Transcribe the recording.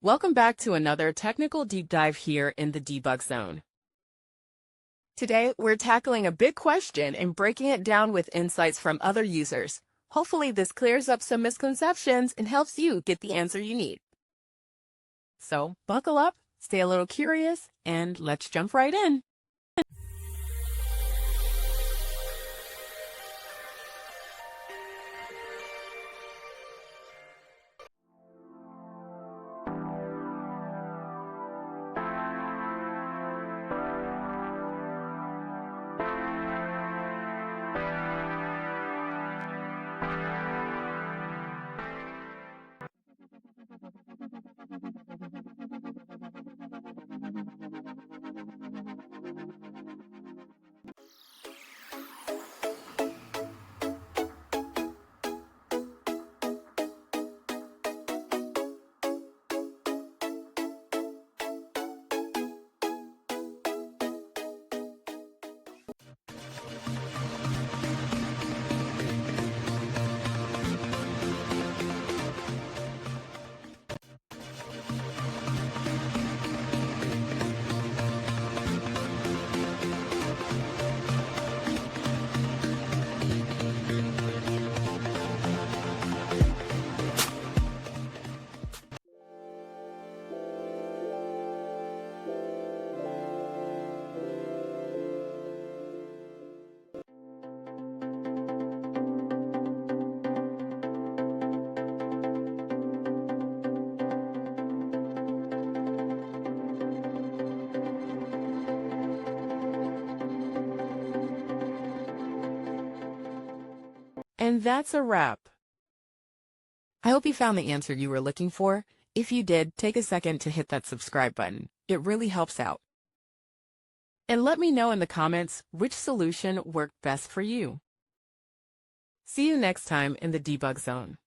Welcome back to another technical deep dive here in the Debug Zone. Today, we're tackling a big question and breaking it down with insights from other users. Hopefully, this clears up some misconceptions and helps you get the answer you need. So, buckle up, stay a little curious, and let's jump right in. And that's a wrap. I hope you found the answer you were looking for. If you did, take a second to hit that subscribe button. It really helps out. And let me know in the comments which solution worked best for you. See you next time in the Debug Zone.